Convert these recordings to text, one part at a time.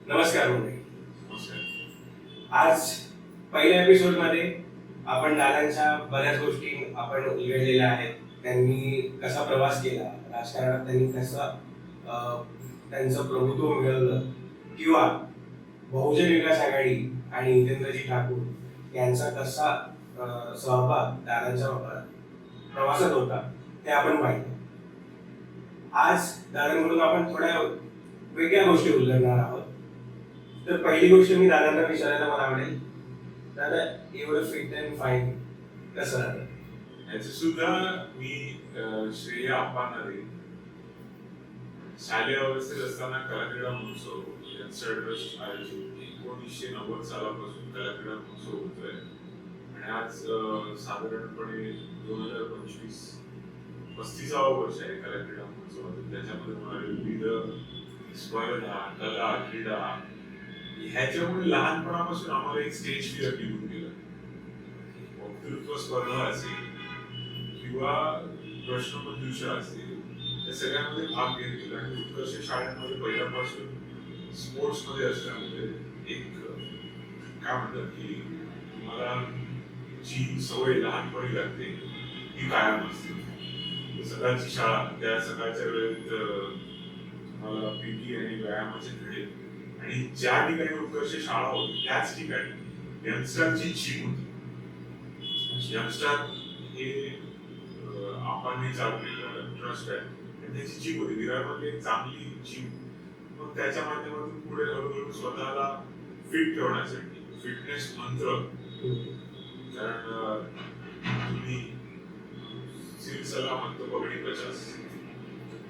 नमस्कार मंडळी. नमस्कार. आज पहिल्या एपिसोड मध्ये आपण दादांच्या बऱ्याच गोष्टी आपण उलगडलेल्या आहेत. त्यांनी कसा प्रवास केला, राजकारणात त्यांनी कसं त्यांचं प्रभुत्व मिळवलं, किंवा बहुजन विकास आघाडी आणि हितेंद्रजी ठाकूर यांचा कसा सहभाग दादांच्या प्रवासात होता ते आपण पाहिलं. आज दादांकडून आपण थोड्या वेगळ्या गोष्टी उलगडणार आहोत. तर पहिली गोष्ट मी दादांना विचारायला मला आवडेल, दादा एवढं फिट अँड फाईन कसं राहतं? याचं सुद्धा मी श्रेय आप्पांना देईन. शालेय अवस्थेत असताना कलाक्रीडा महोत्सव यंगस्टर ट्रस्ट आयोजित 1990 सालापासून कलाक्रीडा महोत्सव होतोय आणि आज साधारणपणे 2025 35वा वर्ष आहे कलाक्रीडा महोत्सवाचं. त्याच्यामध्ये मला विविध स्पर्धा, कला, क्रीडा ह्याच्यामुळे लहानपणापासून आम्हाला एक स्टेज फिअर निघून गेलं. वक्तृत्व स्पर्धा असेल किंवा प्रश्नमंजुषा असेल, या सगळ्यामध्ये भाग घेत गेलो आणि उत्कर्ष शाळेमध्ये पहिल्यापासून स्पोर्ट्स मध्ये असल्यामुळे एक काय म्हणतात की तुम्हाला जी सवय लहानपणी लागते ती कायम असते. सकाळची शाळा, त्या सकाळच्या वेळेत तुम्हाला पीटी आणि व्यायामाचे धडे, आणि ज्या ठिकाणी उत्कर्ष शाळा होती त्याच ठिकाणी यंगस्टरची जीव होती. यंगस्टर हे आपण चालवलेलं ट्रस्ट आहे आणि त्याची जीव होती विरारमध्ये एक चांगली जीव. मग त्याच्या माध्यमातून पुढे हळूहळू स्वतःला फिट ठेवण्यासाठी फिटनेस मंत्र, कारण तुम्ही सिलसिला म्हणतो पगडी 50,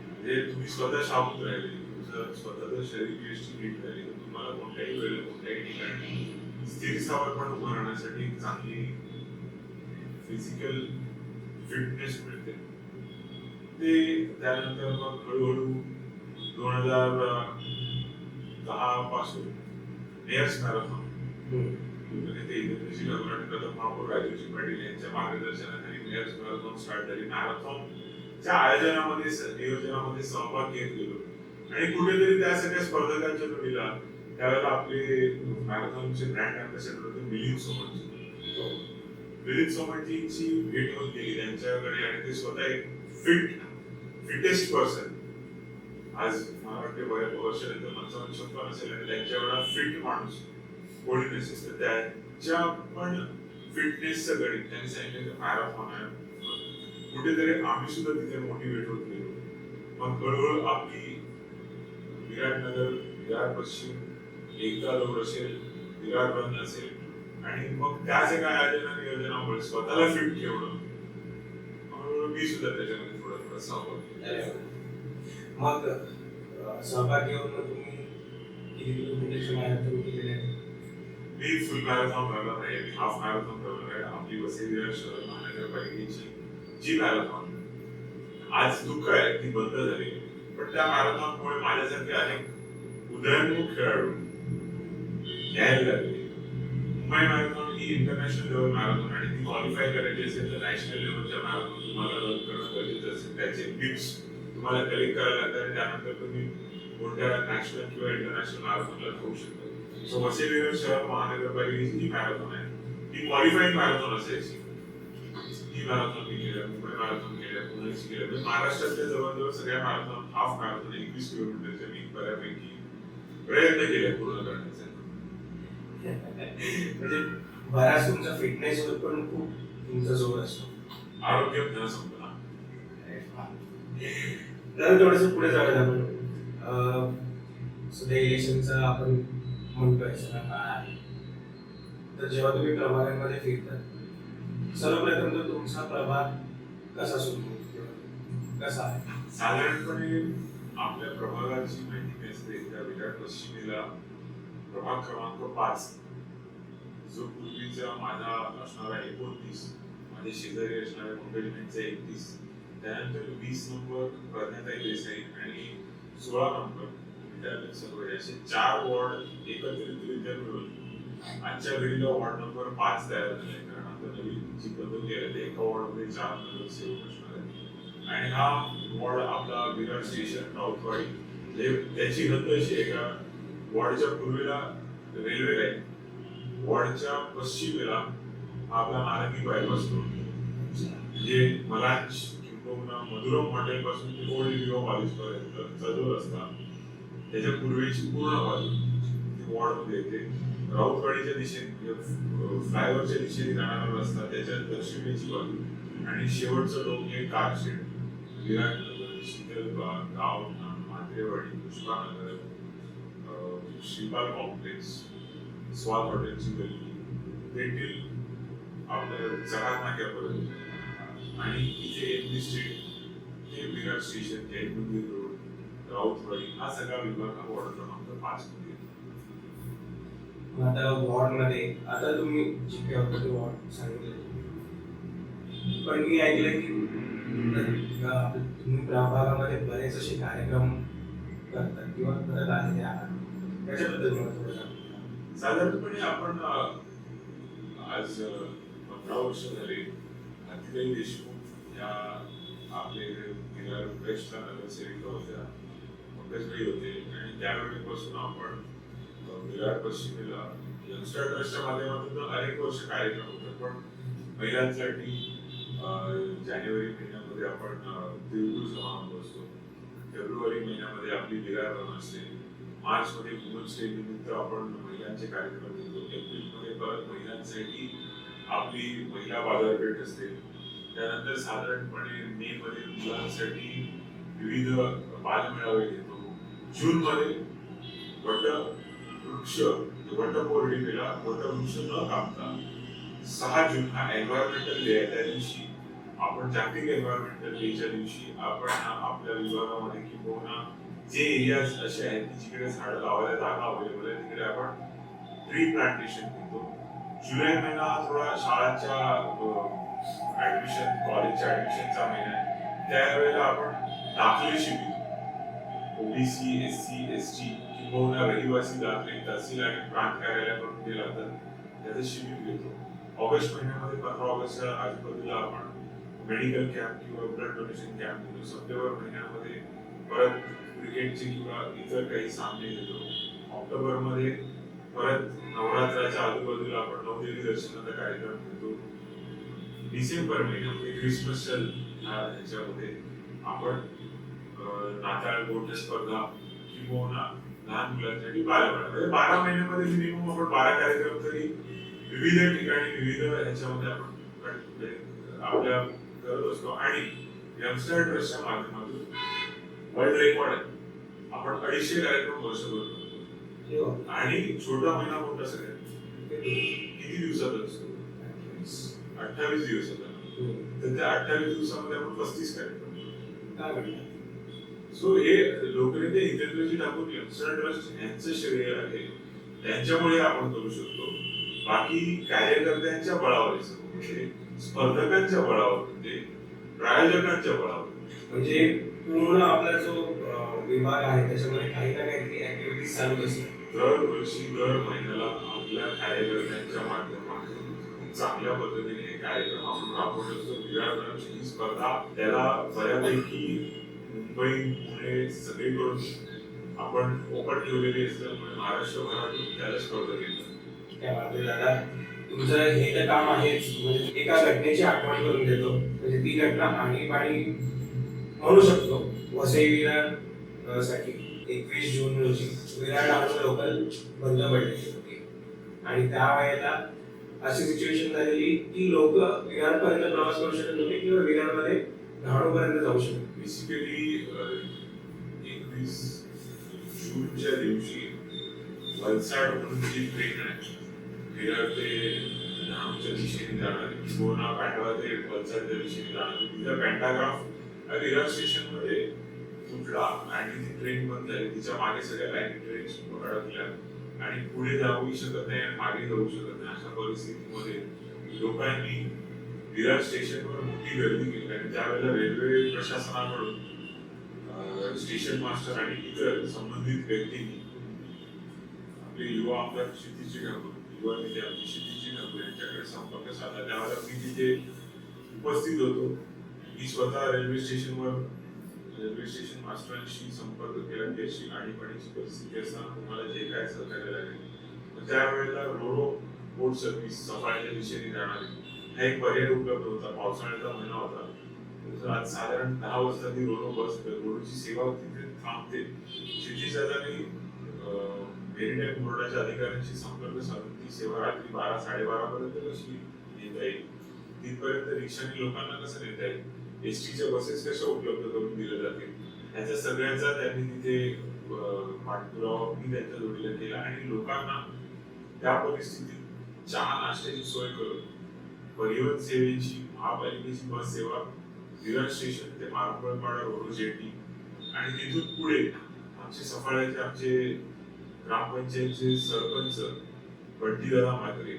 म्हणजे तुम्ही स्वतः शाबूत राहिले, तुमचं स्वतःचं शरीर व्यवस्थित नीट राहिले तर तुम्हाला कोणत्याही वेळेला कोणत्याही ठिकाणी स्थिर सावरपण उभं राहण्यासाठी एक चांगली फिजिकल फिटनेस मिळते. ते त्यानंतर मग हळूहळू 2010 पासून मेयर्स मॅरेथॉन, ते हितेंद्रजी ठाकूर आणि प्रथम महापौर राजेश पाटील यांच्या मार्गदर्शनाखाली मेयर्स मॅरेथॉन स्टार्ट झाली. मॅरेथॉनच्या आयोजनामध्ये नियोजनामध्ये सहभाग घेत गेलो आणि कुठेतरी त्या सगळ्या स्पर्धकांच्या जोडीला त्यावेळेला आपले मॅरेथॉनचे ब्रँड अँबॅसेडर होते मिलिंद सोमणजी. मिलिंद सोमणजींची भेट होत गेली त्यांच्याकडे आणि ते स्वतः एक फिटेस्ट पर्सन, आज मला वाटते वर्ष 55 असेल आणि त्यांच्या वेळा फिट माणूस कोणी नसेल तर त्याच्या पण फिटनेसचं गणित त्यांनी सांगितलं मॅरेथॉन आहे. कुठेतरी आम्ही सुद्धा तिथे मोटिवेट होत गेलो. मग हळूहळू आपली विराटनगर, विरार पश्चिम, एकता दौड असेल, विरार रन असेल आणि मग त्या सगळ्या आयोजना नियोजनामुळे स्वतःला फिट ठेवणं, हळूहळू मी सुद्धा त्याच्यामध्ये थोडा सहभाग. मग सहभाग घेऊन तुम्ही किती किलोमीटरचे मॅरेथॉन केलेले आहे? मी फुल मॅरेथॉन रनर आहे, मी हाफ मॅरेथॉन रनर आहे. आपली वसई विरार शहर महानगरपालिकेची जी मॅरेथॉन आज दुःख आहे ती बंद झाली, पण त्या मॅरेथॉनमुळे माझ्यासारखे अनेक उदयोन्मुख खेळाडू यायला लागले. मुंबई मॅरेथॉन ही इंटरनॅशनल लेवल मॅरेथॉन आणि ती क्वालिफाय करायची असेल तर नॅशनल लेवलच्या मॅरेथॉन तुम्हाला रन करणं गरजेचं असेल. त्याचे टिप्स तुम्हाला कलेक्ट करायला लागतात आणि त्यानंतर तुम्ही कोणत्या नॅशनल किंवा इंटरनॅशनल मॅरेथॉनला जाऊ शकता. सो वसई विरार शहर महानगरपालिकेची जी मॅरेथॉन आहे ती क्वालिफाईंग मॅरेथॉन असायची. ही मॅरेथॉन मी केल्या, मुंबई मॅरेथॉन केल्या, पुण्याची केल्या, म्हणजे महाराष्ट्रातल्या जवळजवळ सगळ्या मॅरेथॉन, हाफ मॅरेथॉन 21 किलोमीटरच्या मी बऱ्यापैकी प्रयत्न केले पूर्ण करण्याचा. म्हणजे बराच तुमचा फिटनेसवर पण खूप तुमचा जोर असतो. आरोग्य धन संपदा. तर थोडंसं पुढे जाऊया आपण. सध्या इलेक्शनचा आपण म्हणतोय सगळा काळ आहे, तर जेव्हा तुम्ही प्रभागांमध्ये फिरतात सर्वप्रथम तर तुमचा प्रभाग कसा सुरू होतो, कसा आहे? साधारणपणे आपल्या प्रभागाची माहिती असते. त्या विराट पश्चिमेला प्रभाग क्रमांक 5, जो पूर्वीचा माझा असणारा 29, माझे शेजारी असणाऱ्या मंडळींचा 31, त्यानंतर 20 नंबर प्रज्ञाताई देसाई आणि 16 नंबर सगळे असे 4 वॉर्ड एकत्रितरित्या मिळून आजच्या घडीला वॉर्ड नंबर 5 तयार झाले. कारण आता नवीन जी पद्धती आहे ते एका वॉर्डमध्ये 4 नगरसेवक असणार आहेत आणि हा वॉर्ड आपला विरार स्टेशन राऊतवाडी, त्याची हद्द अशी आहे का वॉर्डच्या पूर्वेला रेल्वे लाईन, वॉर्डच्या पश्चिमेला हा आपला नारंगी बायपास रोड, जे मलांच किंबहुना मधुरम हॉटेल पासून ते ओल्ड विवा कॉलेज पर्यंतचा जो रस्ता, त्याच्या पूर्वेची पूर्ण बाजू ती वॉर्डमध्ये येते. राऊतवाडीच्या दिशेने फ्लायओव्हरच्या दिशेने जाणारा रस्ता, त्याच्या दक्षिणेची बाजू आणि शेवटचं टोक हे कारशेड, विराटनगर, शीतलबाग, गावठाण, मांद्रेवाडी, पुष्पानगर, श्रीपाल कॉम्प्लेक्स, स्वाद हॉटेलची गल्ली, तेथील आपलं जहाज नाक्यापर्यंत आणि इथे एमडी स्ट्रीट ते विराट स्टेशन, जैन मंदिर रोड, राऊतवाडी हा सगळा विभाग हा वॉर्ड क्रमांक 5 मध्ये येतो. आता वॉर्डमध्ये आता तुम्ही जे काही होतं ते वॉर्ड सांगितलं, पण मी ऐकलं की तुम्ही प्रभागामध्ये बरेच असे कार्यक्रम करतात किंवा करत आलेले आहात, त्याच्याबद्दल मला थोडं सांगा. साधारणपणे आपण आज 15 वर्ष झाले भारतीताई देशमुख या आपले गेल्या प्रेसला नगरसेविका होत्या, पंकजबाई होते आणि त्यावेळेपासून आपण विराट पश्चिमेला यंगस्टर ट्रस्टच्या माध्यमातून अनेक वर्ष कार्यक्रम होतात. पण महिलांसाठी जानेवारी महिन्यामध्ये आपण तिळगुळ समारंभ असतो, फेब्रुवारी महिन्यामध्ये आपली विरार रन असते, मार्च मध्ये वुमन्स डे निमित्त आपण महिलांचे कार्यक्रम घेतो, एप्रिल मध्ये परत महिलांसाठी आपली महिला बाजारपेठ असते, त्यानंतर साधारणपणे मे मध्ये मुलांसाठी विविध बालमेळावे घेतो, जून मध्ये वटवृक्ष वटपौर्णिमेला वटवृक्ष न कापता 6 जून हा एन्व्हायरमेंटल डे आहे, त्या दिवशी आपण जागतिक एन्व्हायरमेंटल डेच्या दिवशी आपण आपल्या विभागामध्ये किंवा जे एरियाज असे आहेत की जिकडे झाडं लावायला जागा अवेलेबल आहे तिकडे आपण ट्री प्लांटेशन घेतो. जुलै महिना हा थोडा शाळांच्या ऍडमिशन, कॉलेजच्या ऍडमिशनचा महिना आहे, त्यावेळेला आपण दाखले शिबिर ओबीसी, एससी, एसटी किंवा रहिवासी दाखले तहसील आणि प्रांत कार्यालयाकडून जे लागतात त्याचं शिबिर घेतो. ऑगस्ट महिन्यामध्ये 15 ऑगस्टच्या आजूबाजूला आपण मेडिकल कॅम्प किंवा ब्लड डोनेशन कॅम्प घेतो. सप्टेंबर महिन्यामध्ये परत क्रिकेटचे किंवा इतर काही सामने घेतो. ऑक्टोबर मध्ये परत नवरात्राच्या आजूबाजूला आपण नवदेवी दर्शनाचा कार्यक्रम घेतो. डिसेंबर महिन्यामध्ये क्रिसमस ह्याच्यामध्ये आपण नाताळ गोष्ट स्पर्धा किंवा लहान मुलांसाठी बालमेळा, 12 महिन्यामध्ये मिनिमम आपण 12 कार्यक्रम तरी विविध ठिकाणी विविध ह्याच्यामध्ये आपण आपल्या करत असतो. आणि यंगस्टर ट्रस्टच्या माध्यमातून वर्ल्ड रेकॉर्ड आहे, आपण 250 कार्यक्रम वर्षभर करतो. आणि छोटा महिना मोठा सगळ्यात किती दिवसात असतो? 28 दिवसाचा. तर त्या 28 दिवसामध्ये आपण 35 कार्यक्रम करतो. सो हे लोकनेते हितेंद्रजी ठाकूर यंगस्टर ट्रस्ट यांचं श्रेय आहे, त्यांच्यामुळे आपण करू शकतो. बाकी कार्यकर्त्यांच्या बळावर, म्हणजे स्पर्धकांच्या बळावर, म्हणजे प्रायोजकांच्या बळावर, म्हणजे पूर्ण आपला जो विभाग आहे त्याच्यामध्ये काही ना काहीतरी ऍक्टिव्हिटीज चालू असतात. दरवर्षी दर महिन्याला आपल्या कार्यकर्त्यांच्या माध्यमातून चांगल्या पद्धतीने हे कार्यक्रम आपण राबवत असतो. विराटची ही स्पर्धा त्याला बऱ्यापैकी मुंबई, पुणे सगळीकडून आपण ओपन ठेवलेली असल्यामुळे महाराष्ट्रभरातून त्याला स्पर्धा घेतली. दादा तुमचं हे तर काम आहेच, म्हणजे एका घटनेची आठवण करून देतो, म्हणजे ती घटना आणीबाणी म्हणू शकतो. वसई विरार साठी 21 जून रोजी विरार डहाणू लोकल बंद पडलेली होती आणि त्यावेळेला अशी सिच्युएशन झालेली की लोक विरारपर्यंत प्रवास करू शकत नव्हते किंवा विरारमध्ये डहाणूपर्यंत जाऊ शकत. बेसिकली 21 जूनच्या दिवशी वलसाड म्हणून जी ट्रेन आहे विरार ते डहाणूच्या दिशेने जाणारी किंवा कांडवा ते वलसाडच्या दिशेने जाणारी, तिचा पॅन्टाग्राफ विरार स्टेशन मध्ये तुटला आणि ती ट्रेन बंद झाली. तिच्या मागे सगळ्या लाईन ट्रेन्स अडकल्या आणि पुढे जाऊही शकत नाही आणि मागे जाऊ शकत नाही. अशा परिस्थितीमध्ये लोकांनी विरार स्टेशनवर मोठी गर्दी केली आणि त्यावेळेला रेल्वे प्रशासनाकडून स्टेशन मास्टर आणि इतर संबंधित व्यक्तींनी आपले युवा आमदार क्षितिजी ठाकूर, युवा नेते आमचे क्षितिजी ठाकूर यांच्याकडे संपर्क साधला. त्यावेळेला मी तिथे उपस्थित होतो. मी स्वतः रेल्वे स्टेशनवर रेल्वे स्टेशन मास्टरांशी संपर्क केला की अशी आणीबाणीची परिस्थिती असताना तुम्हाला जे काय सहकार्य लागेल, मग त्यावेळेला रोरो बोट सर्व्हिस सफाळ्याच्या दिशेने जाणारी हा एक पर्याय उपलब्ध होता. पावसाळ्याचा महिना होता. तर आज साधारण 10 वाजता ती रोरो बस रोरोची सेवा तिथे थांबते. क्षितिज दादांनी मेरीटाईम बोर्डाच्या अधिकाऱ्यांशी संपर्क साधून ती सेवा रात्री 12-12:30 पर्यंत कशी नेता येईल, तिथपर्यंत रिक्षाने लोकांना कसं नेता येईल, एसटीच्या बसेस कशा उपलब्ध करून दिल्या जातील, ह्याच्या सगळ्याचा त्यांनी तिथे पाठपुरावा मी त्यांच्या जोडीला केला आणि लोकांना त्या परिस्थितीत चहा नाश्त्याची सोय करून परिवहन सेवेची महापालिकेची बस सेवा विरार स्टेशन ते मारपळपाडा रोड जेटी आणि तिथून पुढे आमचे सफाळ्याचे आमचे ग्रामपंचायतचे सरपंच बंटीदादा मात्रे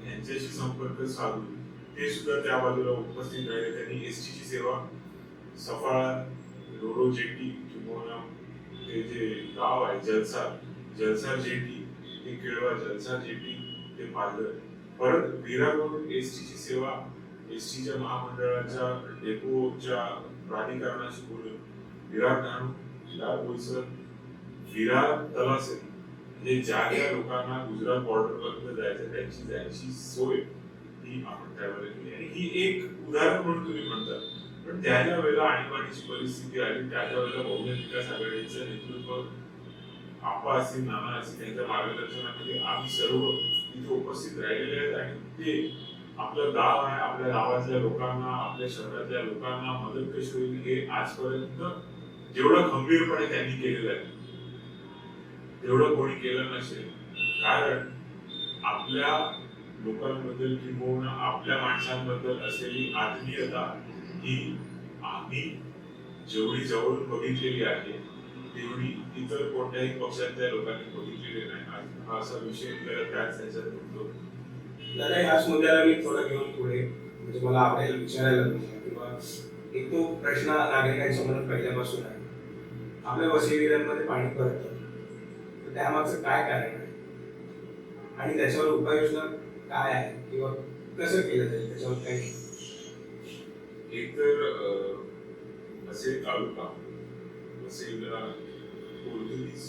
यांच्याशी संपर्क साधून ते सुद्धा त्या बाजूला उपस्थित राहिले. त्यांनी एसटीची सेवा सफाळा रोरो जेटी किंवा ते जे गाव आहे जलसार जेटी ते केळवा जलसार जेटी ते पालघर परत विरारवरून एसटीची सेवा एसटीच्या महामंडळाच्या डेपोच्या प्राधिकरणाशी बोलून विरार डहाणू विरार बोईसर विरार तलासरी म्हणजे ज्या ज्या लोकांना गुजरात बॉर्डर पर्यंत जायचं त्यांची जायची सोय ही आपण त्यावेळेला केली. आणि ही एक उदाहरण म्हणून तुम्ही म्हणता, पण त्याच्या वेळेला आणीबाणीची परिस्थिती आली. त्याच्या वेळेला बहुजन विकास आघाडीचं नेतृत्व आपा असतील नाना असतील त्यांच्या मार्गदर्शनामध्ये आम्ही सर्व तिथे उपस्थित राहिलेले आहेत आणि ते आपलं गाव आहे, आपल्या गावातल्या लोकांना आपल्या शहरातल्या लोकांना मदत कशी होईल हे आजपर्यंत जेवढं खंबीरपणे त्यांनी केलेलं आहे तेवढं कोणी केलं नसेल. कारण आपल्या लोकांबद्दल किंवा आपल्या माणसांबद्दल असलेली आत्मीयता ही आम्ही जेवढी जवळून बघितलेली आहे तेवढी इतर कोणत्याही पक्षातल्या लोकांनी बघितलेली नाही. हा असा विषय त्याच त्याच्यात होतो. दादा याच मुद्द्याला मी थोडं घेऊन पुढे म्हणजे मला आवडेल विचारायला किंवा एक तो प्रश्न नागरिकांच्या मनात पहिल्यापासून आहे, आपल्या वसईविरांमध्ये पाणी पडतं तर त्यामागचं काय कारण आहे आणि त्याच्यावर उपाययोजना काय आहे किंवा कसं केलं जाईल त्याच्यावर काही. एक तर वसई तालुका वसईला पोर्तुगीज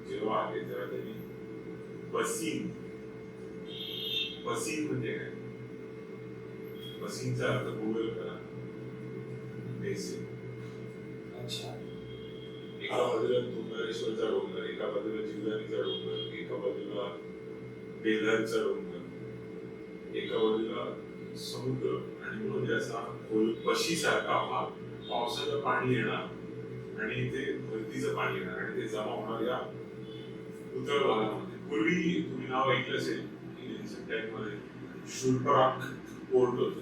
जेव्हा आले तेव्हा त्यांनी बसीन म्हणजे काय, बसीनचा अर्थ गुगल करा बेसिन. अच्छा. एका बाजूला डोंगरेश्वरचा डोंगर, एका बाजूला जिल्हानीचा डोंगर, एका बाजूला बेलरचा डोंगर, एका बाजूला समुद्र आणि मध्ये असा बशीसारखा भाग, पावसाचं पाणी येणार आणि ते भरतीचं पाणी येणार आणि ते जमा होणाऱ्या उतळ भागामध्ये. पूर्वी तुम्ही नाव ऐकलं असेल मध्ये शुल्पराक पोर्ट होतं.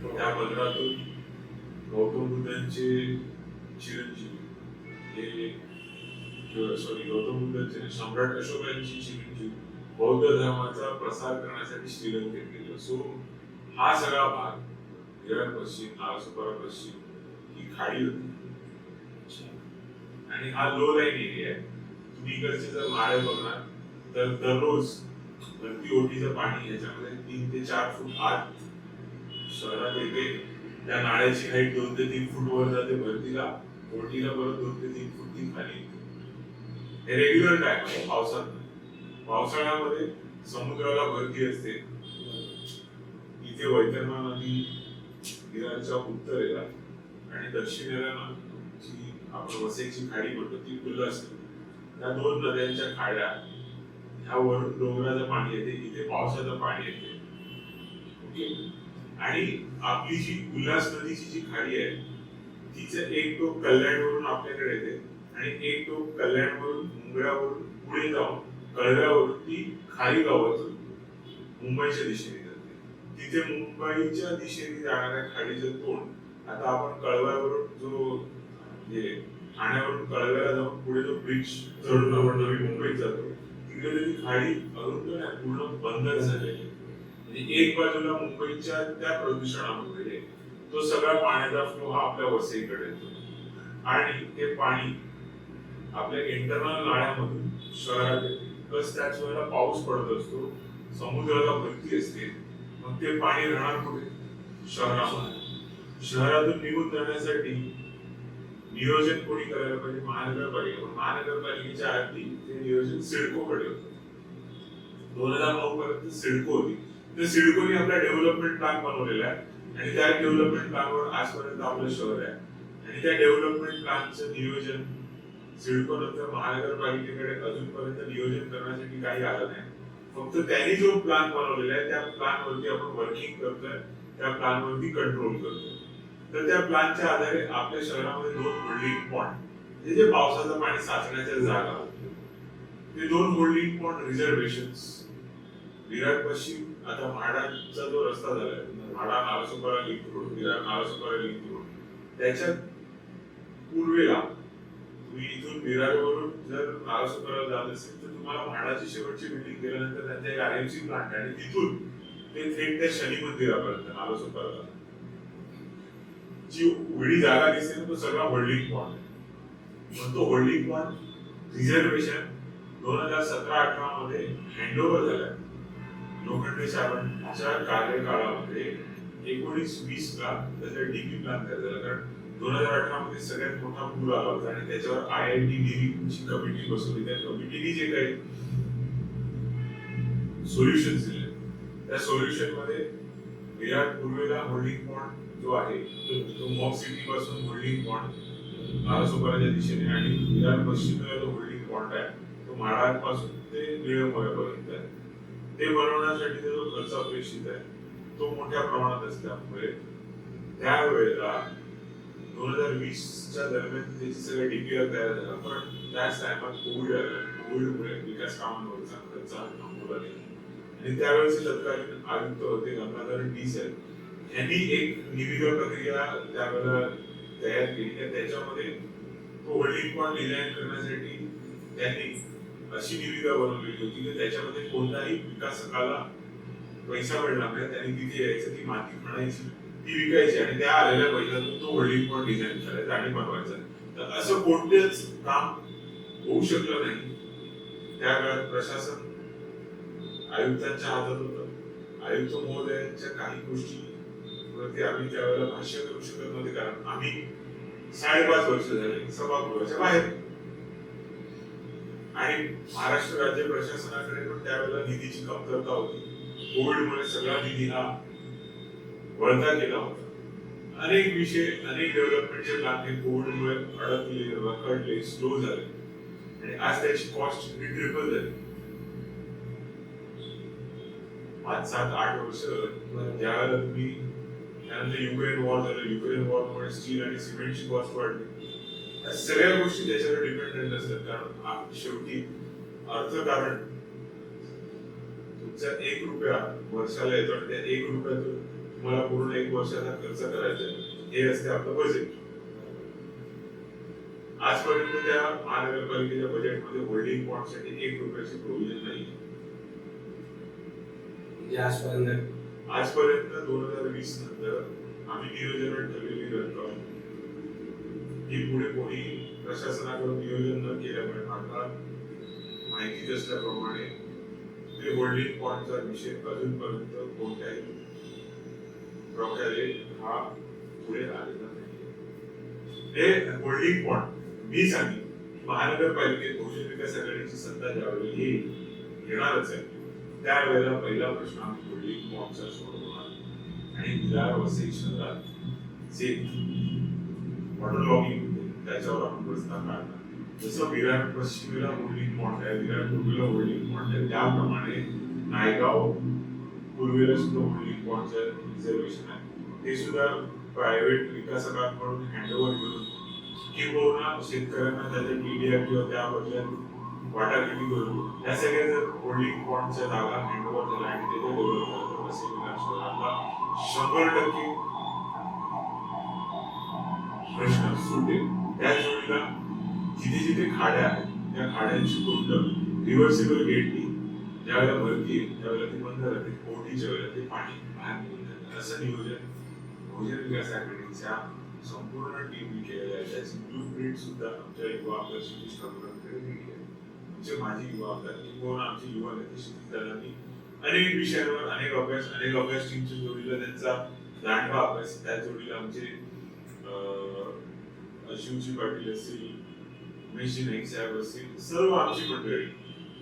त्या बंदरातून गौतम बुद्धांचे चिरंजीव गौतम बुद्धांचे सम्राट अशोक यांची चिरंजीव बौद्ध धर्माचा प्रसार करण्यासाठी श्रीलंकेत गेले. सो हा सगळा भाग विरार पश्चिम नालासोपारा पश्चिम ही खाडी होती आणि हा लो लाईन एरिया आहे. तुम्ही इकडचे जर माळे बघणार तर दररोज भरती ओटीचं पाणी याच्यामध्ये 3 ते 4 फूट आत शहरात येते. त्या नाळ्याची हाईट 2 ते 3 फूट वर जाते भरतीला, ओटीला परत 2 ते 3 फूट ती खाली येते. हे रेग्युलर टाइम आहे पावसात. पावसाळ्यामध्ये समुद्राला भरती असते. इथे वैतरणा नदी विरारच्या उत्तरेला आणि दक्षिणेला ना जी आपण वसईची खाडी म्हणतो ती खुल्लं असते. त्या 2 नद्यांच्या खाड्या ह्या वरून डोंगराचं पाणी येते, इथे पावसाचं पाणी येते. ओके. आणि आपली जी उल्हास नदीची जी खाडी आहे तिचं एक टोक कल्याणवरून आपल्याकडे येते आणि एक टोक कल्याणवरून मुंबईवरून पुढे जाऊन कळव्यावरून ती खारी गावातून मुंबईच्या दिशेने जाते. तिथे मुंबईच्या दिशेने जाणाऱ्या खाडीचं तोंड आता आपण कळव्यावरून जो म्हणजे ठाण्यावरून कळव्याला जाऊन पुढे जो ब्रिज चढून आपण नवी मुंबईत जातो तिकडे ती खाडी अरुंद नाही पूर्ण बंदर झालेली. म्हणजे एक बाजूला मुंबईच्या त्या प्रदूषणामध्ये तो सगळा पाण्याचा फ्लो हा आपल्या वसईकडे येतो आणि ते पाणी आपल्या इंटरनल नाळ्यामधून शहरात येते. प्लस त्याच वेळेला पाऊस पडत असतो, समुद्राला भरती असते, मग ते पाणी राहणार कुठे शहरामध्ये. शहरातून निघून जाण्यासाठी नियोजन कोणी करायला पाहिजे? महानगरपालिका. पण महानगरपालिकेच्या आधी ते नियोजन सिडकोकडे होतं. 2009 पर्यंत सिडको होती. तर सिडकोने आपला डेव्हलपमेंट प्लॅन बनवलेला आहे आणि त्या डेव्हलपमेंट प्लॅनवर आजपर्यंत आपलं शहर आहे आणि त्या डेव्हलपमेंट प्लॅनचं नियोजन सिडको नंतर महानगरपालिकेकडे अजूनपर्यंत नियोजन करण्यासाठी काही आलं नाही. फक्त त्यांनी जो प्लॅन बनवलेला आहे त्या प्लॅनवरती आपण वर्किंग करतोय, त्या प्लॅनवरती कंट्रोल करतोय. तर त्या प्लॅनच्या आधारे आपल्या शहरामध्ये 2 होल्डिंग पॉइंट म्हणजे जे पावसाचं पाणी साचण्याच्या जागा, ते 2 होल्डिंग पॉइंट रिझर्वेशन्स विरार पश्चिम, आता म्हाडाचा जो रस्ता झालाय, MHADA Nalasopara link road, Virar Nalasopara link road, त्याच्या पूर्वेला तुम्ही इथून विरारवरून जर नालासोपाराला जात असेल तर तुम्हाला म्हाडाची शेवटची बिल्डिंग गेल्यानंतर त्यांचा एक आरएमसी प्लांट आहे आणि तिथून ते थेट त्या शनी मंदिरापर्यंत नालासोपाराला जी उघडी जागा दिसेल तो सगळा होल्डिंग पॉइंट आहे. पण तो होल्डिंग पॉइंट रिझर्वेशन 2017-18 मध्ये हँडओव्हर झालाय. लोखंडे साहेबांच्या कार्यकाळामध्ये 19-20 ला त्याचा डीपी प्लॅन तयार झाला. कारण 2018 मध्ये सगळ्यात मोठा पूर आला होता आणि त्याच्यावर आयआयटी दिल्लीची कमिटी बसवली. त्या कमिटीने जे काही सोल्युशन दिले त्या सोल्युशन मध्ये विराट पूर्वेला होल्डिंग पॉइंट जो आहे तो मॉक सिटी पासून होल्डिंग पॉइंट नालासोपाराच्या दिशेने आणि विराट पश्चिमेला जो होल्डिंग पॉइंट आहे तो म्हाडापासून ते निळमोऱ्यापर्यंत आहे. ते बनवण्यासाठी जो खर्च अपेक्षित आहे तो मोठ्या प्रमाणात असल्यामुळे त्यावेळेला 2020च्या दरम्यान त्याची सगळ्या डीपीआर तयार झाला. पण त्याच टायमात कोविड आला. कोविडमुळे विकास कामांवरचा खर्च थांबवला गेला आणि त्यावेळेस तत्कालीन आयुक्त होते गंगाधर डी सर यांनी एक निविदा प्रक्रिया त्यावेळेला तयार केली. त्याच्यामध्ये तो होल्डिंग पॉइंट डिझाईन करण्यासाठी त्यांनी अशी निविदा बनवलेली होती की त्याच्यामध्ये कोणताही विकासकाला पैसा मिळणार नाही. त्यांनी तिथे यायचं, ती माती खणायची, ती विकायची आणि त्या आलेल्या पैशातून तो होल्डिंग पॉइंट डिझाईन करायचा आणि बनवायचा. तर असं कोणतेच काम होऊ शकलं नाही. त्या काळात प्रशासन आयुक्तांच्या हातात होतं. आयुक्त महोदयांच्या काही गोष्टी वरती आम्ही त्यावेळेला भाष्य करू शकत नव्हते कारण आम्ही 5.5 वर्ष झाले सभागृहाच्या बाहेर आणि महाराष्ट्र राज्य प्रशासनाकडे पण त्यावेळेला निधीची कमतरता होती. कोविडमुळे सगळा निधी हा वळता गेला होता. अनेक विषय, अनेक डेव्हलपमेंटचे प्लॅन हे कोविडमुळे अडकले, रखडले, स्लो झाले आणि आज त्याची कॉस्ट ही ट्रिपल झाली. 5-7-8 वर्ष ज्यावेळेला तुम्ही त्यानंतर युक्रेन वॉर झालं, युक्रेन वॉरमुळे स्टील आणि सिमेंटची कॉस्ट वाढली. या सगळ्या गोष्टी त्याच्यावर डिपेंडेंट असतात कारण शेवटी अर्थकारण तुमचा 1 रुपया वर्षाला येतो आणि त्या 1 रुपयातून तुम्हाला पूर्ण 1 वर्षाचा खर्च करायचा आहे. हे असते आपलं बजेट. आजपर्यंत त्या महानगरपालिकेच्या बजेटमध्ये होल्डिंग पॉइंटसाठी 1 रुपयाची प्रोव्हिजन नाही. आजपर्यंत 2020 नंतर आम्ही नियोजनात ठरलेली रक्कम ही पुढे कोणी प्रशासनाकडून नियोजन न केल्यामुळे आता माहितीच असल्याप्रमाणे ते होल्डिंग पॉइंटचा विषय अजूनपर्यंत कोणत्याही प्रकारे हा पुढे आलेला नाही. हे होल्डिंग पॉइंट मी सांगेन महानगरपालिकेत बहुजन विकास आघाडीची सत्ता ज्यावेळी येणारच आहे त्यावेळेला पहिला प्रश्न आम्ही होल्डिंग पॉइंटचा सोडवणार आणि विरार वसई शहरात जे वॉटर लॉगिंग होते त्याच्यावर आपण प्रस्ताव काढणार. जसं विरार पश्चिमेला होल्डिंग पॉइंट आहे, विरार पूर्वेला होल्डिंग पॉइंट आहे, त्याप्रमाणे नायगाव पूर्वेला सुद्धा होल्डिंग पॉइंटचं रिझर्वेशन आहे. ते सुद्धा प्रायव्हेट विकासकांकडून हँडओव्हर करून किंवा शेतकऱ्यांना त्याच्या टीडीआर किंवा त्या बदल्यात वाटाघाटी करून या सगळ्या जर होल्डिंग पॉइंटच्या जागा हँडओव्हर झाल्या आणि त्याच्या डेव्हलप करत असेल विरार शहराला 100% प्रश्न सुटेल. त्या जोडीला जिथे जिथे खाड्या आहेत त्या खाड्यांची तोंड रिव्हर्सिबल गेटनी ज्यावेळेला भरती येईल त्यावेळेला ते बंद राहते. कोटीच्या वेळेला ते पाणी बाहेर निघून जाते. असं नियोजन बहुजन विकास आघाडीच्या संपूर्ण टीमने केलेलं आहे. त्याची ब्लूप्रिंट सुद्धा आमच्या युवा आमदार क्षितिज ठाकूरांकडे दिली आहे. आमचे माजी युवा आमदार किंवा आमचे युवा नेते क्षितिज दादांनी अनेक विषयांवर अनेक अभ्यास टीमच्या जोडीला त्यांचा दांडवा अभ्यास, त्याच जोडीला आमचे शिवजी पाटील असतील, उमेशजी नाईक साहेब असतील, सर्व आमची मंडळी,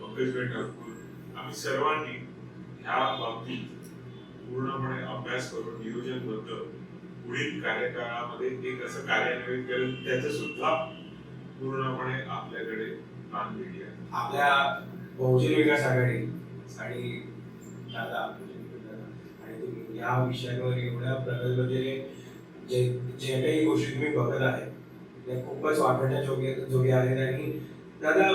पंकजभाई ठाकूर, आम्ही सर्वांनी ह्या बाबतीत पूर्णपणे अभ्यास करून नियोजनबद्ध पुढील कार्यकाळामध्ये एक असं कार्यान्वित करेल, त्याचं सुद्धा पूर्णपणे आपल्याकडे प्लॅन रेडी आहे. आपल्या बहुजन विकास आघाडी आणि दादा आणि तुम्ही या विषयांवर एवढ्या प्रगल्भतेने जे जे काही गोष्टी तुम्ही बघत आहे त्या खूपच वापरण्या जोगे आहेत. आणि दादा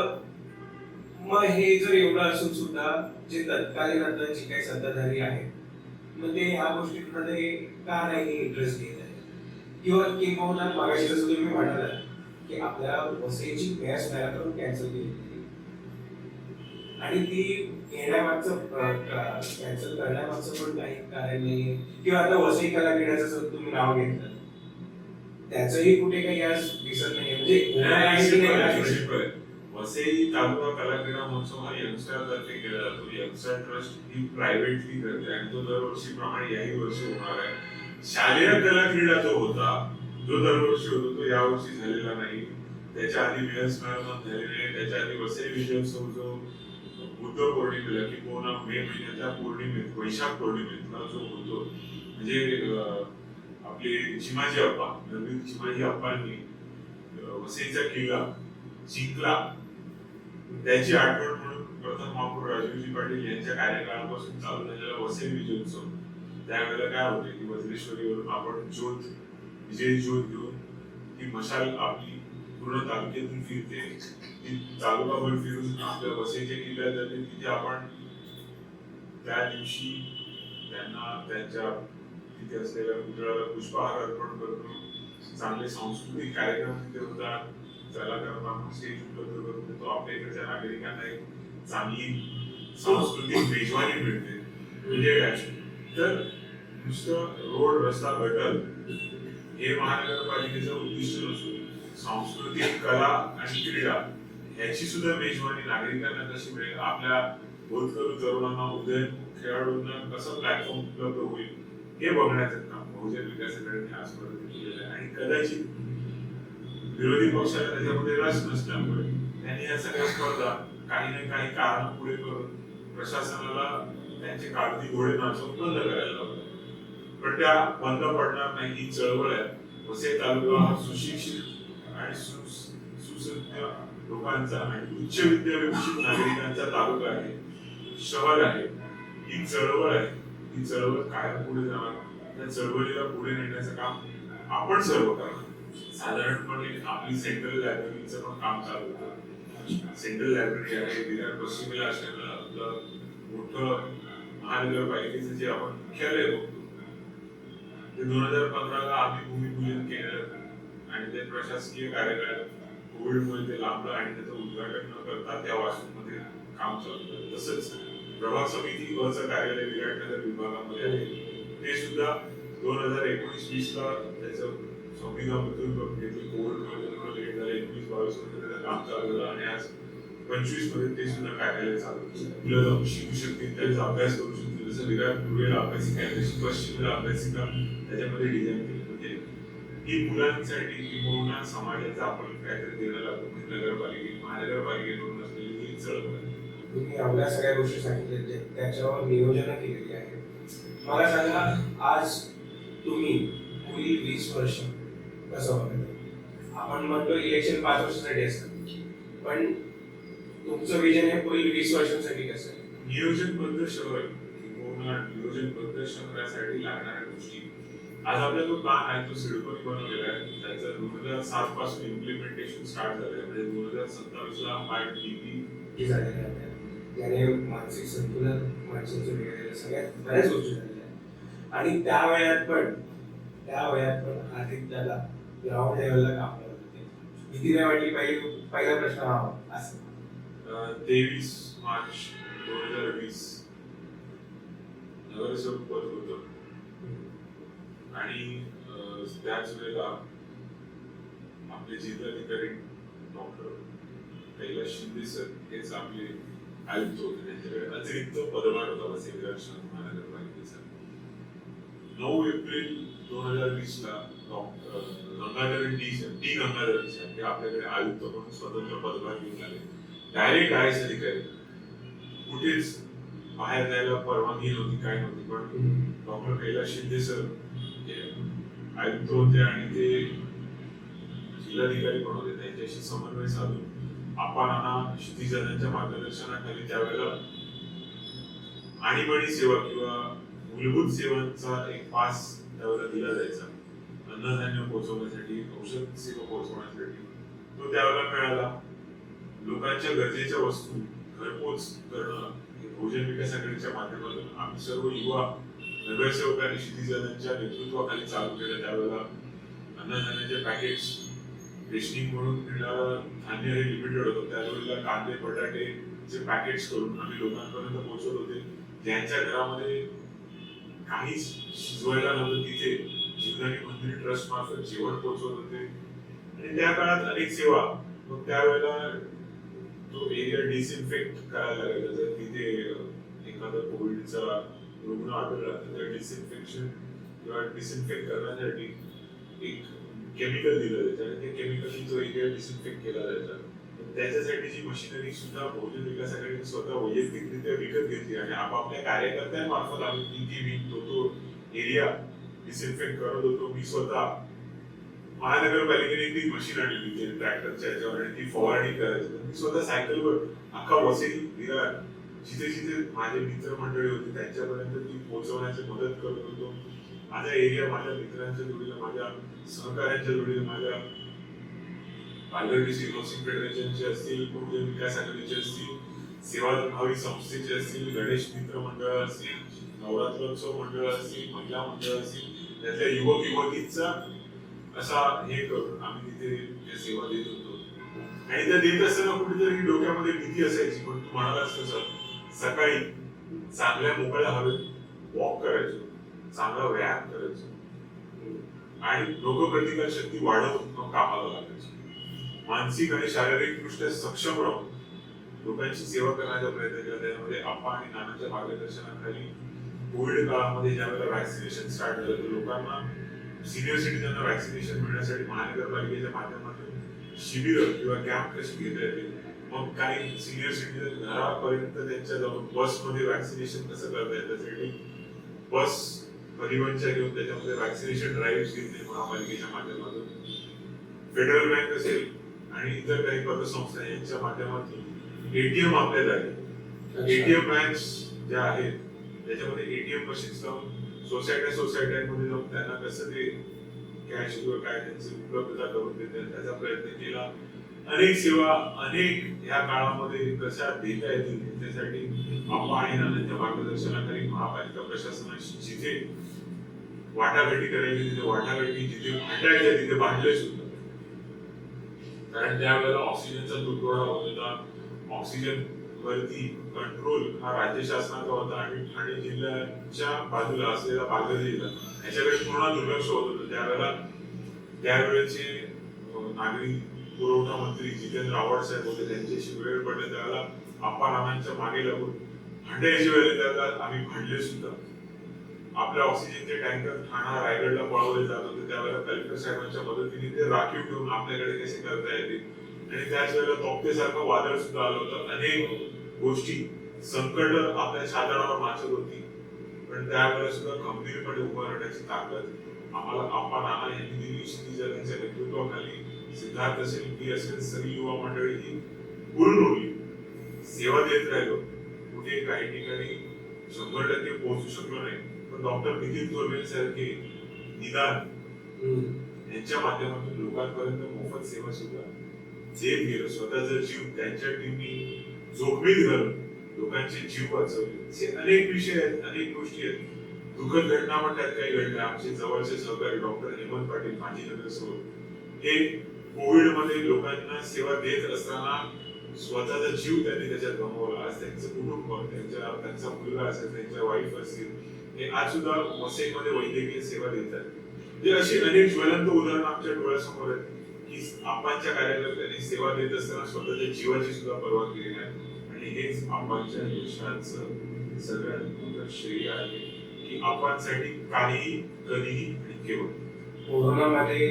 मग हे जर एवढं असून सुद्धा जे तत्कालीन आता जे काही सत्ताधारी आहेत मग ते ह्या गोष्टींमध्ये का नाही इंटरेस्ट घेत आहे, किंवा मागाशी जसं तुम्ही म्हणाला की आपल्या वसईची गॅस मॅरेथॉन कॅन्सल केली आणि ती घेण्यामागचं कॅन्सल करण्यामागचं पण काही कारण नाही, किंवा आता वसई कलाक्रीडाचं जर तुम्ही नाव घेतलं त्याचंही कुठे काही आज दिसत नाही. म्हणजे वसई तालुका कला क्रीडा महोत्सव हा यंगस्टर तर्फे केला जातो. यंगस्टर ट्रस्ट ही प्रायव्हेटली करते आणि तो दरवर्षीप्रमाणे याही वर्षी होणार आहे. शालेय कला क्रीडा जो होता, जो दरवर्षी होतो, तो यावर्षी झालेला नाही. त्याच्या आधी मेयर्स मॅरेथॉन झालेली आहे. त्याच्या आधी वसई विजयोत्सव जो बुद्ध पौर्णिमेला किंवा मे महिन्याच्या पौर्णिमेत, वैशाख पौर्णिमेतला जो होतो, म्हणजे आपले चिमाजी अप्पा, नवीन चिमाजी अप्पांनी वसईचा किल्ला जिंकला, त्याची आठवण म्हणून प्रथम महापौर राजीवजी पाटील यांच्या कार्यकाळापासून चालू झालेला वसई विजयोत्सव, त्यावेळेला काय होते की वज्रेश्वरीवरून आपण विजयी ज्योत घेऊन ती मशाल आपली पूर्ण तालुक्यातून फिरते, ती तालुकाभर फिरून आपल्या वसईच्या किल्ल्यात जाते. तिथे आपण त्या दिवशी त्यांना त्यांच्या तिथे असलेल्या पुतळ्याला पुष्पहार अर्पण करतो. चांगले सांस्कृतिक कार्यक्रम तिथे होतात. कलाकारांना स्टेज उपलब्ध करून देतो. आपल्या इकडच्या नागरिकांना एक चांगली सांस्कृतिक मेजवानी मिळते. म्हणजे काय तर नुसतं रोड, रस्ता, गटर हे महानगरपालिकेचं उद्दिष्ट नसून सांस्कृतिक कला आणि क्रीडा ह्याची सुद्धा मेजवानी नागरिकांना कशी मिळेल, आपल्या भूतकरू तरुणांना, उदयन खेळाडूंना कसं प्लॅटफॉर्म उपलब्ध होईल हे बघण्याचं काम बहुजन विकास आघाडीने आजपर्यंत केलेलं आहे. आणि कदाचित विरोधी पक्षाला त्याच्यामध्ये रस नसल्यामुळे त्यांनी या सगळ्या स्पर्धा काही ना काही कारण पुढे करून प्रशासनाला त्यांचे कागदी घोडे नाचवून बंद करायला लावले. पण त्या बंद पडणार नाही. ही चळवळ आहे. वसई तालुका सुशिक्षित आणि सुसज्ज लोकांचा आणि उच्च विद्याविभूषित नागरिकांचा तालुका आहे, शहर आहे. ही चळवळ आहे. ही चळवळ कायम पुढे जाणार. त्या चळवळीला पुढे नेण्याचं काम आपण सर्व करणार. साधारणपणे आपली सेंट्रल लायब्ररीचं पण काम चालू होतं. सेंट्रल लायब्ररी आहे विरार पश्चिमेला असलेलं आपलं मोठं महानगरपालिकेचं जे आपण मुख्यालय बघतो ते 2015ला आम्ही भूमिपूजन केलं आणि ते प्रशासकीय कार्यकाळात कोविडमुळे ते लांबलं आणि त्याचं उद्घाटन न करता त्या वास्तूमध्ये काम चालू होतं. तसंच प्रभाग समिती वचं कार्यालय विराटनगर विभागामध्ये आहे. ते सुद्धा 2019-20ला त्याचं संविधानामधून घेतली. कोविडमुळे थोडं लेट झालं. 21-22 मध्ये त्याचं काम चालू झालं आणि आज 25 मध्ये ते सुद्धा कार्यालय चालू मुलं जाऊन शिकू शकतील, त्याचा अभ्यास करू शकतील. जसं विराट पूर्वेला अभ्यासिका आहे तशी पश्चिमेला अभ्यासिका त्याच्यामध्ये डिझाईन केली. म्हणजे ही मुलांसाठी किंवा समाजाचा आपण काहीतरी देणं लागतो. म्हणजे नगरपालिके महानगरपालिकेकडून असलेली ही चळवळ आहे. तुम्ही एवढ्या सगळ्या गोष्टी सांगितल्या त्याच्यावर नियोजन केलेली आहे. मला सांगा, आज तुम्ही पुढील 20 वर्ष कसं बघता? आपण म्हणतो इलेक्शन 5 वर्षासाठी असतं, पण तुमचं विजन हे पुढील 20 वर्षांसाठी कसं आहे? नियोजनबद्ध शहर किंवा नियोजनबद्ध शहरासाठी लागणाऱ्या गोष्टी आज आपला जो प्लॅन आहे तो सिडकोनी बनवलेला आहे. त्याचं 2007 पासून इम्प्लिमेंटेशन स्टार्ट झालं आहे. म्हणजे 2027ला पार्ट डीपी झालेलं आहे. त्याने मानसिक संतुलन माणसाचं बिघडलेलं, सगळ्यात बऱ्याच गोष्टी झालेल्या आहेत. आणि त्या वयात पण आर्थिक त्याला ग्राउंड लेवलला काम करत होते. भीती नाही वाटली? पहिला प्रश्न हा असं. 23 मार्च 2020 नगरसेवक पद होतं आणि त्याच वेळेला आपले जिल्हाधिकारी डॉक्टर कैलास शिंदे सर हेच आपले आयुक्त होते. त्यांच्याकडे अतिरिक्त पदभार होता वसई विरार शहर महानगरपालिकेचा. 9 एप्रिल 2020ला गंगाधर टी गंगाधर हे आपल्याकडे आयुक्त म्हणून स्वतंत्र पदभार घेऊन आले. डायरेक्ट आयएस अधिकारी, कुठेच बाहेर जायला परवानगी नव्हती, काय नव्हती. पण डॉक्टर कैलास शिंदे सर आयुक्त होते आणि ते जिल्हाधिकारी पण होते. त्यांच्याशी समन्वय साधून आपण क्षितिजांच्या मार्गदर्शनाखाली त्यावेळेला आणीबाणी सेवा किंवा मूलभूत सेवांचा एक पास त्यावेळेला दिला जायचा, अन्नधान्य पोहोचवण्यासाठी, औषध सेवा पोहोचवण्यासाठी. तो त्यावेळेला मिळाला. लोकांच्या गरजेच्या वस्तू घरपोच करणं बहुजन विकास आघाडीच्या माध्यमातून आम्ही सर्व युवा नगरसेवकांनी क्षितिजांच्या नेतृत्वाखाली चालू केलं. त्यावेळेला अन्नधान्याचे पॅकेट्स रेशनिंग म्हणून मिळणारं धान्य हे लिमिटेड होतं. त्यावेळेला कांदे बटाटेचे पॅकेट्स करून आम्ही लोकांपर्यंत पोहोचवत होते. ज्यांच्या घरामध्ये काहीच शिजवायला नव्हतं तिथे जीवदानी मंदिर ट्रस्ट मार्फत जेवण पोहोचवत होते. आणि त्या काळात अनेक सेवा, मग त्यावेळेला तो एरिया डिसइन्फेक्ट करायला लागायचा. जर तिथे एखादा कोविडचा रुग्ण आढळला तर त्या डिसइन्फेक्शन किंवा डिसइन्फेक्ट करण्यासाठी एक केमिकल दिलं जायचं आणि ते केमिकलनी तो एरिया डिसइन्फेक्ट केला जायचा. त्याच्यासाठीची मशिनरी सुद्धा बहुजन विकास आघाडीने स्वतः वैयक्तिकरित्या विकत घेतली आणि आपापल्या कार्यकर्त्यांमार्फत आम्ही ती तो एरिया डिसइन्फेक्ट करत होतो. मी स्वतः महानगरपालिकेने ती मशीन आणली होती ट्रॅक्टरच्या ह्याच्यावर आणि ती फवारणी करायची. मी स्वतः सायकलवर अख्खा वसई विरार जिथे जिथे माझे मित्रमंडळी होते त्यांच्यापर्यंत ती पोहोचवण्याची मदत करत होतो. माझा एरिया माझ्या मित्रांच्या जोडीला, माझ्या सहकार्यांच्या जोडीला, माझ्या पालघर डिस्ट्रिक्ट हाऊसिंग फेडरेशनचे असतील, बहुजन विकास आघाडीचे असतील, सेवाभावी संस्थेचे असतील, गणेश मित्र मंडळ असतील, नवरात्रोत्सव मंडळ असतील, महिला मंडळ असतील, त्यातल्या युवक युवतींचा असा हे करून आम्ही तिथे त्या सेवा देत होतो. आणि त्या देत असताना कुठेतरी डोक्यामध्ये भीती असायची. पण तू म्हणालास तसं सकाळी चांगल्या मोकळ्या हवेत वॉक करायचो, चांगला व्यायाम करायचो आणि रोगप्रतिकार शक्ती वाढवून मग कामाला लागायचो. मानसिक आणि शारीरिक दृष्ट्या सक्षम राहून लोकांची सेवा करण्याचा प्रयत्न केला. त्यामध्ये आप्पा आणि नानाच्या मार्गदर्शनाखाली कोविड काळामध्ये ज्यावेळेला व्हॅक्सिनेशन स्टार्ट झालं तर लोकांना, सिनियर सिटीजनना व्हॅक्सिनेशन मिळण्यासाठी महानगरपालिकेच्या माध्यमातून शिबिर किंवा कॅम्प कशी घेता येतील. मग काही सिनियर सिटीजन घरापर्यंत त्यांच्या जाऊन बसमध्ये व्हॅक्सिनेशन कसं करता येईल त्यासाठी बस परिवहनच्या घेऊन त्याच्यामध्ये व्हॅक्सिनेशन ड्राईव्ह घेतले महापालिकेच्या माध्यमातून. फेडरल बँक असेल आणि इतर काही पतसंस्था यांच्या माध्यमातून एटीएम आपल्या जागे, एटीएम बँक्स ज्या आहेत त्याच्यामध्ये एटीएम मशीन्स लावून सोसायट्यांमध्ये जाऊन त्यांना कसं ते कॅश किंवा काय त्यांची उपलब्धता करून देते त्याचा प्रयत्न केला. अनेक सेवा अनेक ह्या काळामध्ये कशा देता येतील त्याच्यासाठी आप्पा आणि नानांच्या मार्गदर्शनाखाली महापालिका प्रशासनाशी जिथे वाटाघाटी करायची तिथे वाटाघाटी, जिथे भांडायच्या तिथे भांडले सुद्धा. कारण त्यावेळेला ऑक्सिजनचा तुटवडा होत होता. ऑक्सिजन वरती कंट्रोल हा राज्य शासनाचा होता आणि ठाणे जिल्ह्याच्या बाजूला असलेला पालघर जिल्हा याच्याकडे पूर्ण दुर्लक्ष होत होतं. त्यावेळेला त्यावेळेचे नागरी पुरवठा मंत्री जितेंद्र आव्हाड साहेब होते. त्यांच्याशी वेळ पडले त्यावेळेला आप्पा नानांच्या मागे लागून भांडायच्या वेळेला त्यावेळेला आम्ही भांडले सुद्धा. आपल्या ऑक्सिजनचे टँकर ठाणा रायगडला पळवले जात होते. त्यावेळेला कलेक्टर साहेबांच्या मदतीने ते राखीव ठेवून आपल्याकडे कसे करता येतील. आणि त्याच वेळेला तोक्तेसारखं वादळ सुद्धा आलं होतं. अनेक गोष्टी संकट आपल्या छातडावर नाचत होती. पण त्यावेळेला सुद्धा खंबीरपणे उभं राहण्याची ताकद आम्हाला आप्पा नाना यांनी दिली. क्षितिजांच्या नेतृत्वाखाली सिद्धार्थ असेल, मी असेल, सगळी युवा मंडळी ही पूर्ण होती. सेवा देत राहिलो. कुठे काही ठिकाणी 100% पोहोचू शकलो नाही. पण डॉक्टर नितीन जोरवे सारखे निदान यांच्या माध्यमातून लोकांपर्यंत मोफत सेवा सुद्धा देत गेलो. स्वतःचा जीव त्यांच्या टीमनी जोखमीत घालून लोकांचे जीव वाचवले. अनेक विषय आहेत, अनेक गोष्टी आहेत. दुःखद घटना पण त्यात काही घडल्या. आमचे जवळचे सहकारी डॉक्टर हेमंत पाटील माजी नगरसेवक हे कोविड मध्ये लोकांना सेवा देत असताना स्वतःचा जीव त्यांनी त्याच्यात गमावला. आज त्यांचं कुटुंब, त्यांचा मुलगा असेल, त्यांच्या वाईफ असतील, हे आज सुद्धा वसईमध्ये वैद्यकीय सेवा देतात. म्हणजे अशी अनेक ज्वलंत उदाहरणं आमच्या डोळ्यासमोर आहेत की आपांच्या कार्यकर्त्यांनी सेवा देत असताना स्वतःच्या जीवाची सुद्धा पर्वा केली नाही. आणि हेच आपांच्या यशाचं सगळ्यात मोठं श्रेय आहे की आपांसाठी काहीही, कधीही आणि केवळ कोरोनामध्ये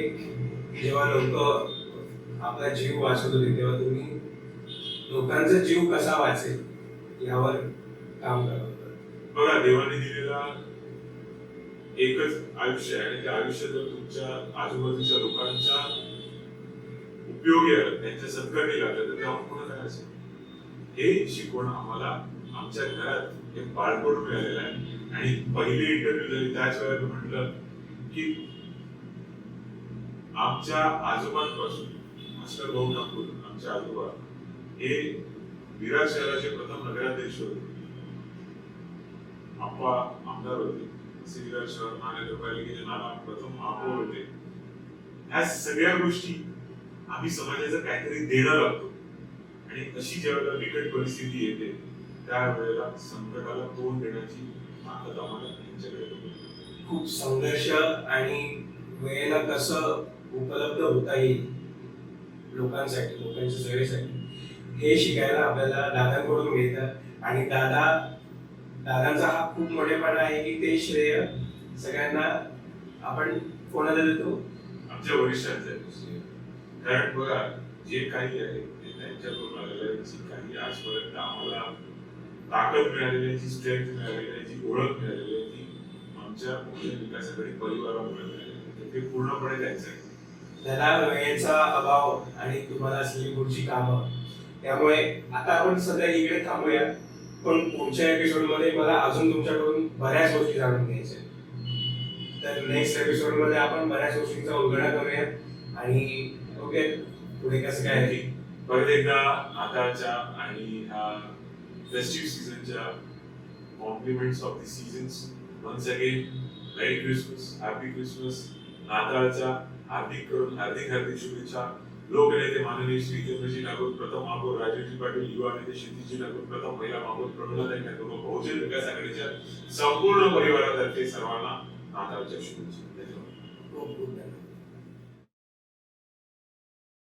जेव्हा लोक आपला जीव वाचवत होते तेव्हा तुम्ही लोकांचा जीव कसा वाचेल यावर काम करत होता. बघा, देवाने दिलेला एकच आयुष्य आहे आणि त्या आयुष्य जर तुमच्या आजूबाजूच्या लोकांच्या उपयोगी आलं, त्यांच्या सद्कामी लागलं, तर तेव्हा पूर्ण करायचं. हे शिकवण आम्हाला आमच्या घरात हे बाळपण मिळालेलं आहे. आणि पहिली इंटरव्ह्यू झाली त्याच वेळेला म्हटलं की आमच्या आजोबांपासून मास्टर भाऊ ठाकूर, आमचे आजोबा हे विरार शहराचे प्रथम नगराध्यक्ष होते. आप्पा आमदार होते. विरार शहर महानगरपालिकेचे नाना प्रथम महापौर होते. ह्या सगळ्या गोष्टी आम्ही समाजाचं काहीतरी देणं लागतो. आणि अशी ज्यावेळेला बिकट परिस्थिती येते त्यावेळेला संकटाला तोंड देण्याची ताकद आम्हाला त्यांच्याकडे होती. खूप संघर्ष आणि वेळेला कसं उपलब्ध होता येईल लोकांसाठी, लोकांच्या सेवेसाठी हे शिकायला आपल्याला दादांकडून मिळतं. आणि दादांचा हा खूप मोठेपणा आहे की ते श्रेय सगळ्यांना आपण कोणाला देतो? आमच्या वरिष्ठांचं आहे. कारण बघा, जे काही आहे ते त्यांच्याकडून आलेलं आहे. जी काही आजपर्यंत आम्हाला ताकद मिळालेली आहे, जी स्ट्रेंथ मिळालेली आहे, जी ओळख मिळालेली आहे, ती आमच्या पुढे विकासाकडे परिवारामुळे मिळालेली आहे. ते पूर्णपणे त्यांचं आहे. त्याला वेळेचा अभाव आणि तुम्हाला असलेली पुढची कामं, त्यामुळे आता आपण सध्या इकडे थांबूया. पण पुढच्या एपिसोडमध्ये मला अजून तुमच्याकडून बऱ्याच गोष्टी जाणून घ्यायच्या. तर नेक्स्ट एपिसोडमध्ये आपण बऱ्याच गोष्टींचा उलगडा करूया आणि ओके पुढे कसं काय आहे. परत एकदा नाताळच्या आणि ह्या फेस्टिव्ह सीझनच्या compliments of the seasons once again merry Christmas, happy Christmas. नाताळच्या हार्दिक शुभेच्छा. लोकनेते माननीय श्री जितेंद्रजी ठाकूर, प्रथम महापौर राजेशजी पाटील, युवा नेते क्षितिजी ठाकूर, प्रथम महिला महापौर प्रमिलाताई ठाकूर व बहुजन विकास आघाडीच्या संपूर्ण परिवारातर्फे सर्वांना नाताळच्या शुभेच्छा. धन्यवाद. खूप खूप धन्यवाद.